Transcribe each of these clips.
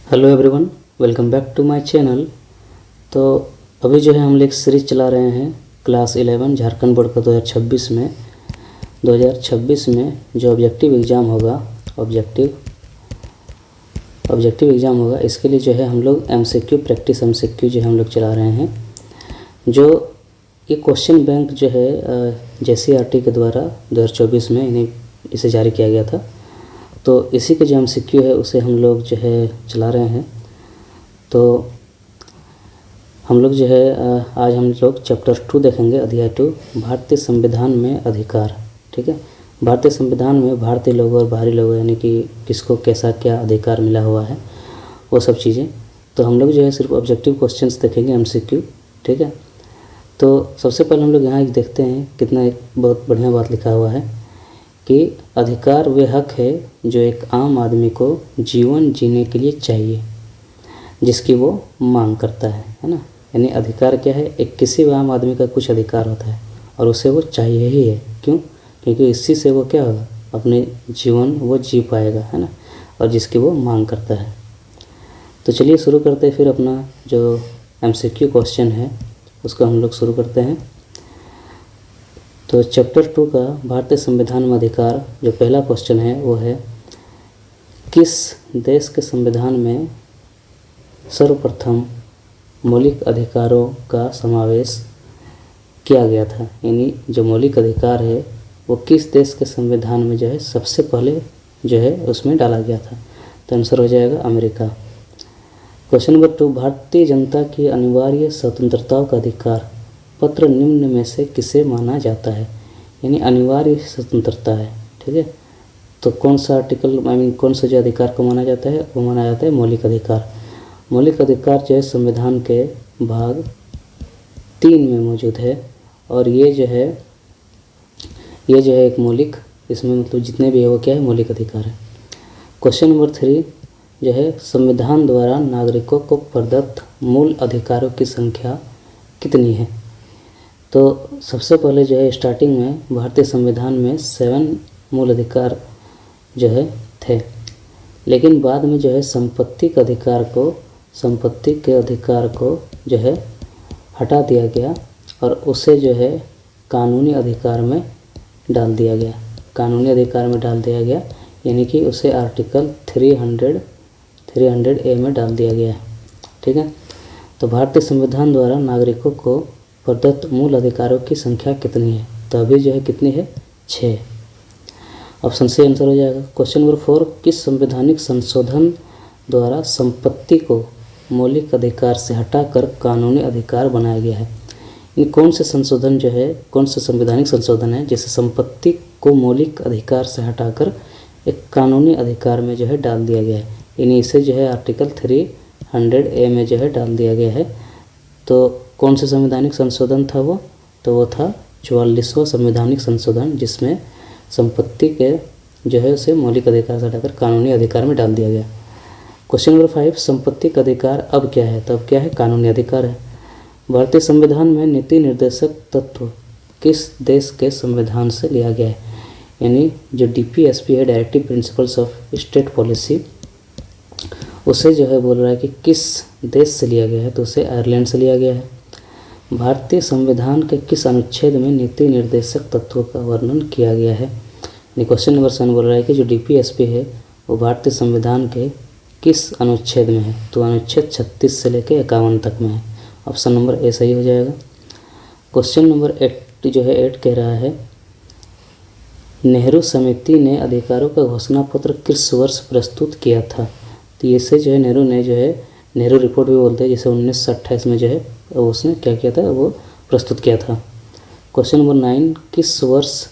Hello everyone, welcome back to my channel. तो अभी जो है हम लोग एक सीरीज़ चला रहे हैं क्लास 11 झारखंड बोर्ड का 2026 में जो ऑब्जेक्टिव एग्ज़ाम होगा इसके लिए जो है हम लोग एमसीक्यू प्रैक्टिस एमसीक्यू जो हम लोग चला रहे हैं। जो ये क्वेश्चन बैंक जो है JCERT के द्वारा 2024 में इसे जारी किया गया था, तो इसी के जो एमसीक्यू है उसे हम लोग जो है चला रहे हैं। तो हम लोग जो है आज हम लोग चैप्टर 2 देखेंगे, अध्याय 2, भारतीय संविधान में अधिकार। ठीक है, भारतीय संविधान में भारतीय लोगों और बाहरी लोगों यानी कि किसको कैसा क्या अधिकार मिला हुआ है वो सब चीज़ें। तो हम लोग जो है सिर्फ ऑब्जेक्टिव क्वेश्चंस देखेंगे एमसीक्यू। ठीक है, तो सबसे पहले हम लोग यहाँ देखते हैं कितना एक बहुत बढ़िया बात लिखा हुआ है कि अधिकार वे हक है जो एक आम आदमी को जीवन जीने के लिए चाहिए, जिसकी वो मांग करता है ना। यानी अधिकार क्या है, एक किसी भी आम आदमी का कुछ अधिकार होता है और उसे वो चाहिए ही है। क्यों? क्योंकि इसी से वो क्या होगा, अपने जीवन वो जी पाएगा, है ना, और जिसकी वो मांग करता है। तो चलिए शुरू करते हैं फिर अपना जो एमसीक्यू क्वेश्चन है उसको हम लोग शुरू करते हैं। तो चैप्टर 2 का भारतीय संविधान में अधिकार जो पहला क्वेश्चन है वो है, किस देश के संविधान में सर्वप्रथम मौलिक अधिकारों का समावेश किया गया था। यानी जो मौलिक अधिकार है वो किस देश के संविधान में जो है सबसे पहले जो है उसमें डाला गया था। तो आंसर हो जाएगा America. Question number 2, Bharatiya Janata की अनिवार्य स्वतंत्रता का अधिकार पत्र निम्न में से किसे माना जाता है। यानी अनिवार्य स्वतंत्रता है। ठीक है, तो कौन सा आर्टिकल कौन सा जो अधिकार को माना जाता है वो माना जाता है मौलिक अधिकार। मौलिक अधिकार जो है संविधान के भाग 3 में मौजूद है और ये जो है एक मौलिक, इसमें मतलब जितने भी है वो क्या है, मौलिक अधिकार है। क्वेश्चन नंबर 3 जो है, संविधान द्वारा नागरिकों को प्रदत्त मूल अधिकारों की संख्या कितनी है। तो सबसे पहले जो है स्टार्टिंग में भारतीय संविधान में 7 मूल अधिकार जो है थे, लेकिन बाद में जो है संपत्ति के अधिकार को जो है हटा दिया गया और उसे जो है कानूनी अधिकार में डाल दिया गया। यानी कि उसे आर्टिकल 300A में डाल दिया गया है। ठीक है, तो भारतीय संविधान द्वारा नागरिकों को प्रदत्त मूल अधिकारों की संख्या कितनी है। तो अभी जो है कितनी है, 6। ऑप्शन सी आंसर हो जाएगा। क्वेश्चन नंबर 4, किस संवैधानिक संशोधन द्वारा संपत्ति को मौलिक अधिकार से हटाकर कानूनी अधिकार बनाया गया है। इन कौन से संशोधन जो है, कौन सा संवैधानिक संशोधन है जिसे संपत्ति को मौलिक अधिकार से हटाकर एक कानूनी अधिकार में जो है डाल दिया गया है। यानी इसे जो है आर्टिकल 300A में जो है डाल दिया गया है। तो कौन से संवैधानिक संशोधन था वो, तो वो था 44वां संवैधानिक संशोधन, जिसमें संपत्ति के जो है उसे मौलिक अधिकार से हटाकर कानूनी अधिकार में डाल दिया गया। क्वेश्चन नंबर 5, संपत्ति का अधिकार अब क्या है। तो अब क्या है, कानूनी अधिकार है। भारतीय संविधान में नीति निर्देशक तत्व किस देश के संविधान से लिया गया है। यानी जो DPSP है, directive principles of state policy, उसे जो है बोल रहा है कि किस देश से लिया गया है। तो उसे आयरलैंड से लिया गया है। भारतीय संविधान के किस अनुच्छेद में नीति निर्देशक तत्वों का वर्णन किया गया है। क्वेश्चन नंबर 7 बोल रहा है कि जो DPSP है वो भारतीय संविधान के किस अनुच्छेद में है। तो अनुच्छेद 36 से लेकर 51 तक में है। ऑप्शन नंबर ए सही हो जाएगा। क्वेश्चन नंबर 8 जो है 8 कह रहा है, नेहरू समिति ने अधिकारों का घोषणा पत्र किस वर्ष प्रस्तुत किया था। तो इसे जो है नेहरू ने जो है नेहरू रिपोर्ट भी बोलते हैं, जिसे 1928 में जो है उसने क्या किया था, वो प्रस्तुत किया था। क्वेश्चन नंबर 9, किस वर्ष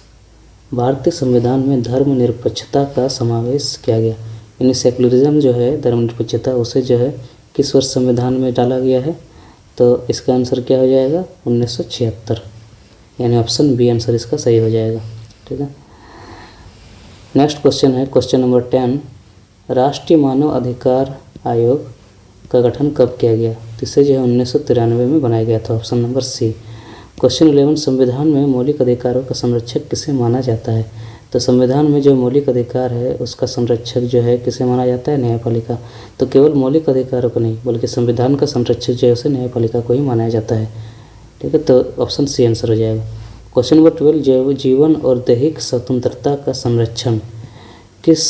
भारतीय संविधान में धर्मनिरपेक्षता का समावेश किया गया। यानी सेकुलरिज्म जो है, धर्मनिरपेक्षता, उसे जो है किस वर्ष संविधान में डाला गया है। तो इसका आंसर क्या हो जाएगा, 1976। यानी ऑप्शन बी आंसर इसका सही हो जाएगा। ठीक है, नेक्स्ट क्वेश्चन है क्वेश्चन नंबर 10, राष्ट्रीय मानव अधिकार आयोग का गठन कब किया गया। तो इसे जो है 1993 में बनाया गया था। Option number C. क्वेश्चन 11, संविधान में मौलिक अधिकारों का संरक्षक किसे माना जाता है। तो संविधान में जो मौलिक अधिकार है उसका संरक्षक जो है किसे माना जाता है? न्यायपालिका। तो केवल मौलिक अधिकारों को नहीं बल्कि संविधान का संरक्षक जो है उसे न्यायपालिका को ही माना जाता है। ठीक है, तो ऑप्शन सी आंसर हो जाएगा। क्वेश्चन नंबर 12, जीवन और दैहिक स्वतंत्रता का संरक्षण किस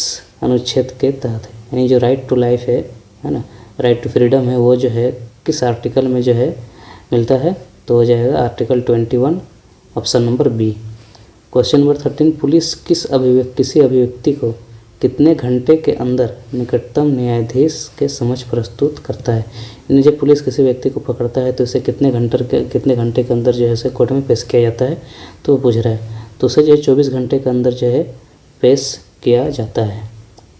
अनुच्छेद के तहत है? यानी जो राइट टू लाइफ है ना, राइट टू फ्रीडम है, वो जो है किस आर्टिकल में जो है मिलता है? तो हो जाएगा article 21, option number B. Question number 13, police किसी अभिव्यक्ति को कितने घंटे के अंदर निकटतम न्यायाधीश के समक्ष प्रस्तुत करता है? यानी जब पुलिस किसी व्यक्ति को पकड़ता है तो उसे कितने घंटे के अंदर जो है उसे कोर्ट में पेश किया जाता है? तो वो पूछ रहा है, तो उसे जो है 24 घंटे के अंदर जो है पेश किया जाता है।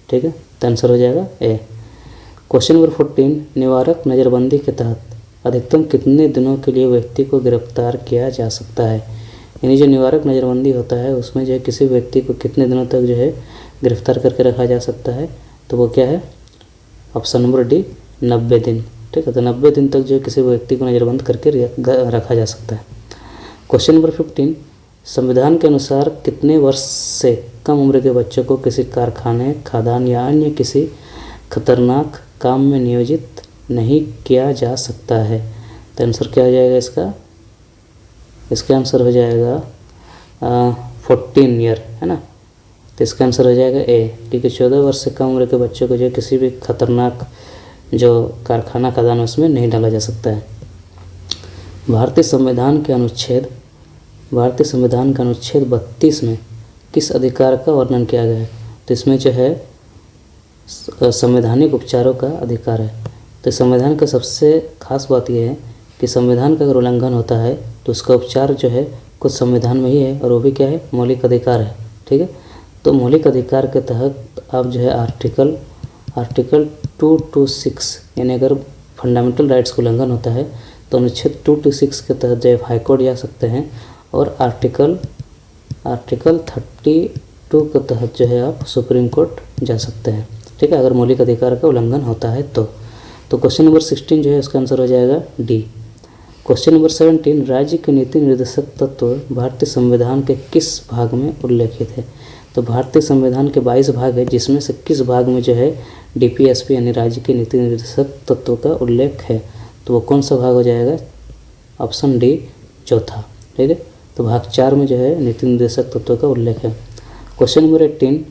ठीक है, तो आंसर हो जाएगा ए। क्वेश्चन नंबर 14, निवारक नज़रबंदी के तहत अधिकतम कितने दिनों के लिए व्यक्ति को गिरफ्तार किया जा सकता है? यानी जो निवारक नज़रबंदी होता है उसमें जो है किसी व्यक्ति को कितने दिनों तक जो है गिरफ्तार करके रखा जा सकता है? तो वो क्या है? ऑप्शन नंबर डी, 90 दिन। ठीक है, तो 90 दिन तक जो है किसी व्यक्ति को नज़रबंद करके रखा जा सकता है। क्वेश्चन नंबर 15, संविधान के अनुसार कितने वर्ष से कम उम्र के बच्चों को किसी कारखाने, खदान या अन्य किसी खतरनाक काम में नियोजित नहीं किया जा सकता है? तो आंसर क्या हो जाएगा इसका? इसका आंसर हो जाएगा 14 ईयर, है ना। तो इसका आंसर हो जाएगा ए, क्योंकि 14 वर्ष से कम उम्र के बच्चों को जो किसी भी खतरनाक जो कारखाना खदान उसमें नहीं डाला जा सकता है। भारतीय संविधान के अनुच्छेद 32 में किस अधिकार का वर्णन किया गया है? तो इसमें जो है संवैधानिक उपचारों का अधिकार है। तो संविधान का सबसे खास बात यह है कि संविधान का अगर उल्लंघन होता है तो उसका उपचार जो है कुछ संविधान में ही है, और वो भी क्या है? मौलिक अधिकार है। ठीक है, तो मौलिक अधिकार के तहत आप जो है आर्टिकल 2 to 6, यानी अगर फंडामेंटल राइट्स का उल्लंघन होता है तो अनुच्छेद 2 to 6 के तहत जो है हाई कोर्ट जा सकते हैं, और आर्टिकल 32 के तहत जो है आप सुप्रीम कोर्ट जा सकते हैं। ठीक है, अगर मौलिक अधिकार का उल्लंघन होता है तो क्वेश्चन नंबर 16 जो है उसका आंसर हो जाएगा डी। क्वेश्चन नंबर 17, राज्य के नीति निर्देशक तत्व भारतीय संविधान के किस भाग में उल्लेखित है? तो भारतीय संविधान के 22 भाग है, जिसमें से किस भाग में जो है DPSP यानी राज्य के नीति निर्देशक तत्व का उल्लेख है? तो वो कौन सा भाग हो जाएगा? ऑप्शन डी, चौथा। ठीक है, तो भाग 4 में जो है नीति निर्देशक तत्व का उल्लेख है। क्वेश्चन नंबर 18,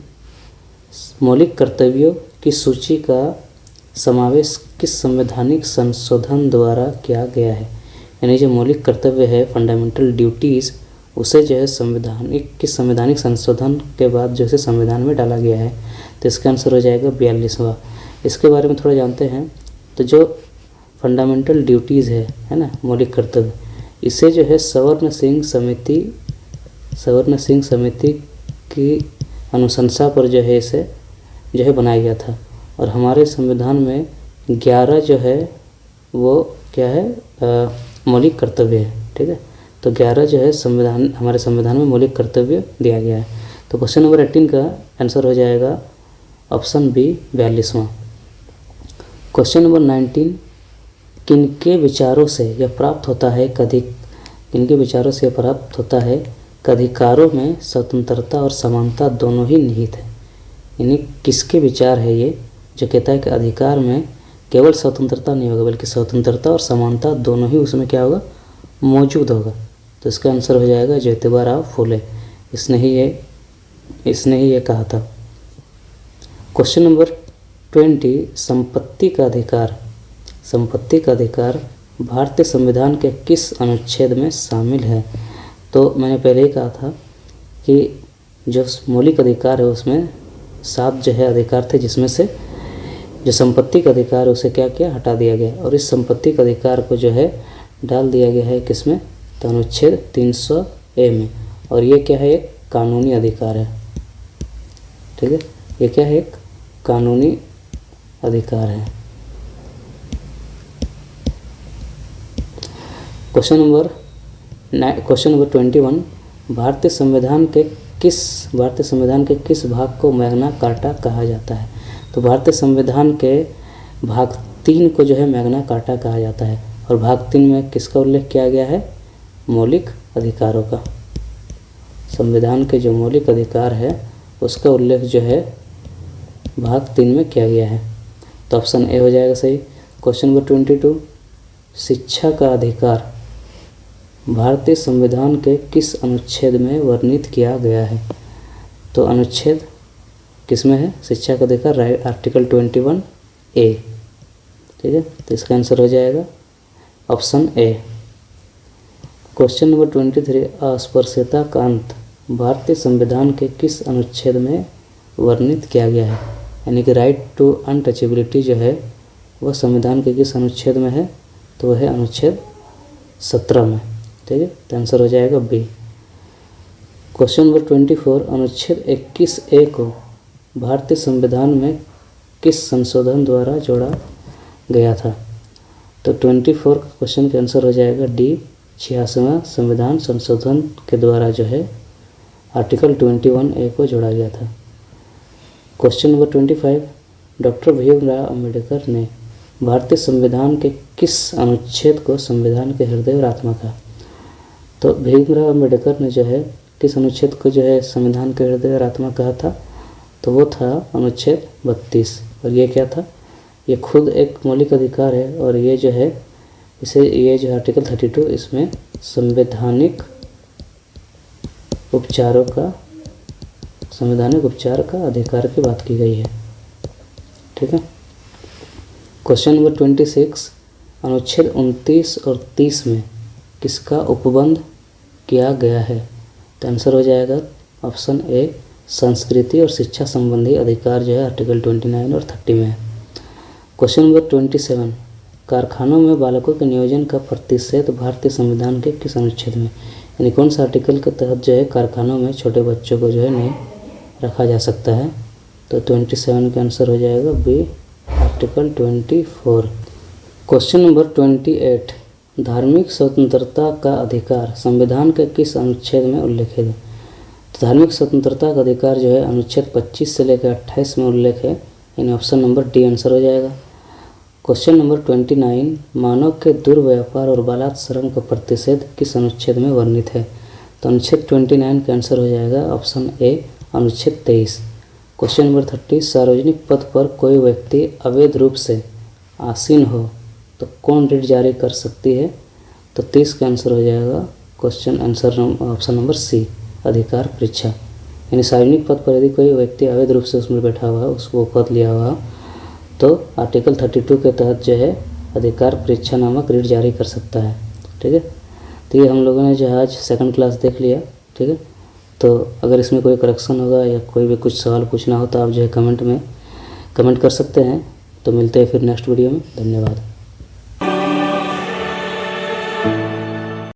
मौलिक कर्तव्यों की सूची का समावेश किस संवैधानिक संशोधन द्वारा किया गया है? यानी जो मौलिक कर्तव्य है, फंडामेंटल ड्यूटीज़, उसे जो है संवैधानिक संशोधन के बाद जो है संविधान में डाला गया है। तो इसका आंसर हो जाएगा 42वां। इसके बारे में थोड़ा जानते हैं। तो जो फंडामेंटल ड्यूटीज़ है ना, मौलिक कर्तव्य, इसे जो है सवर्ण सिंह समिति की अनुशंसा पर जो है इसे जो है बनाया गया था, और हमारे संविधान में 11 जो है वो क्या है? मौलिक कर्तव्य है। ठीक है, तो 11 जो है हमारे संविधान में मौलिक कर्तव्य दिया गया है। तो क्वेश्चन नंबर 18 का आंसर हो जाएगा ऑप्शन बी, 42वां। क्वेश्चन नंबर 19, किनके विचारों से यह प्राप्त होता है कि अधिकारों में स्वतंत्रता और समानता दोनों ही निहित है? यानी किसके विचार है ये जो कहता है कि अधिकार में केवल स्वतंत्रता नहीं होगा बल्कि स्वतंत्रता और समानता दोनों ही उसमें क्या होगा? मौजूद होगा। तो इसका आंसर हो जाएगा ज्योतिबा फूले। इसने ही ये कहा था। क्वेश्चन नंबर 20, संपत्ति का अधिकार भारतीय संविधान के किस अनुच्छेद में शामिल है? तो मैंने पहले ही कहा था कि जो मौलिक अधिकार है उसमें 7 जो है अधिकार थे, जिसमें से जो संपत्ति का अधिकार है उसे क्या किया? हटा दिया गया, और इस संपत्ति का अधिकार को जो है डाल दिया गया है किसमें? तो अनुच्छेद 300A में। और ये क्या है? एक कानूनी अधिकार है। ठीक है, ये क्या है? एक कानूनी अधिकार है। क्वेश्चन नंबर 21, भारतीय संविधान के किस भाग को मैग्ना कार्टा कहा जाता है? तो भारतीय संविधान के भाग 3 को जो है मैग्ना कार्टा कहा जाता है, और भाग 3 में किसका उल्लेख किया गया है? मौलिक अधिकारों का। संविधान के जो मौलिक अधिकार है उसका उल्लेख जो है भाग 3 में किया गया है। तो ऑप्शन ए हो जाएगा सही। क्वेश्चन नंबर 22, शिक्षा का अधिकार भारतीय संविधान के किस अनुच्छेद में वर्णित किया गया है? तो अनुच्छेद किस में है शिक्षा का अधिकार? Right, article 21A। ठीक है, तो इसका आंसर हो जाएगा ऑप्शन ए। क्वेश्चन नंबर 23, अस्पृश्यता का अंत भारतीय संविधान के किस अनुच्छेद में वर्णित किया गया है? यानी कि राइट टू अनटचेबिलिटी जो है वह संविधान के किस अनुच्छेद में है? तो वह है अनुच्छेद 17 में। ठीक है, तो आंसर हो जाएगा बी। क्वेश्चन नंबर 24, अनुच्छेद 21A को भारतीय संविधान में किस संशोधन द्वारा जोड़ा गया था? तो 24 का क्वेश्चन का आंसर हो जाएगा डी, 86वां संविधान संशोधन के द्वारा जो है आर्टिकल 21A को जोड़ा गया था। Question number 25, doctor Bhimrao Ambedkar ने भारतीय संविधान के किस अनुच्छेद को संविधान के हृदय और आत्मा कहा? तो भीमराव अंबेडकर ने जो है किस अनुच्छेद को जो है संविधान के हृदय और आत्मा कहा था? तो वो था अनुच्छेद 32। और ये क्या था? ये खुद एक मौलिक अधिकार है और ये जो है ये जो आर्टिकल 32 इसमें संवैधानिक उपचार का अधिकार की बात की गई है। ठीक है। क्वेश्चन नंबर 26, अनुच्छेद 29 और 30 में किसका उपबंध किया गया है? तो आंसर हो जाएगा ऑप्शन ए, संस्कृति और शिक्षा संबंधी अधिकार जो है आर्टिकल 29 और 30 में है। क्वेश्चन नंबर 27, कारखानों में बालकों के नियोजन का प्रतिषेध भारतीय संविधान के किस अनुच्छेद में? यानी कौन सा आर्टिकल के तहत जो है कारखानों में छोटे बच्चों को जो है नहीं रखा जा सकता है? तो 27 का आंसर हो जाएगा बी, आर्टिकल 24। क्वेश्चन नंबर 28, धार्मिक स्वतंत्रता का अधिकार संविधान के किस अनुच्छेद में उल्लेखित है? तो धार्मिक स्वतंत्रता का अधिकार जो है अनुच्छेद 25 से लेकर 28 में उल्लेख है, यानी ऑप्शन नंबर डी आंसर हो जाएगा। क्वेश्चन नंबर 29, मानव के दुर्व्यापार और बालात श्रम का प्रतिषेध किस अनुच्छेद में वर्णित है? तो अनुच्छेद 29 का आंसर हो जाएगा ऑप्शन ए, अनुच्छेद 23। क्वेश्चन नंबर 30, सार्वजनिक पद पर कोई व्यक्ति अवैध रूप से आसीन हो तो कौन रिट जारी कर सकती है? तो 30 का आंसर हो जाएगा ऑप्शन नंबर सी, अधिकार परीक्षा। यानी सार्वजनिक पद पर यदि कोई व्यक्ति अवैध रूप से उसमें बैठा हुआ, उसको पद लिया हुआ, तो आर्टिकल 32 के तहत जो है अधिकार परीक्षा नामक रिट जारी कर सकता है। ठीक है, तो ये हम लोगों ने जो आज सेकंड क्लास देख लिया। ठीक है, तो अगर इसमें कोई करेक्शन होगा या कोई भी कुछ सवाल पूछना हो तो आप जो है कमेंट कर सकते हैं। तो मिलते हैं फिर नेक्स्ट वीडियो में। धन्यवाद।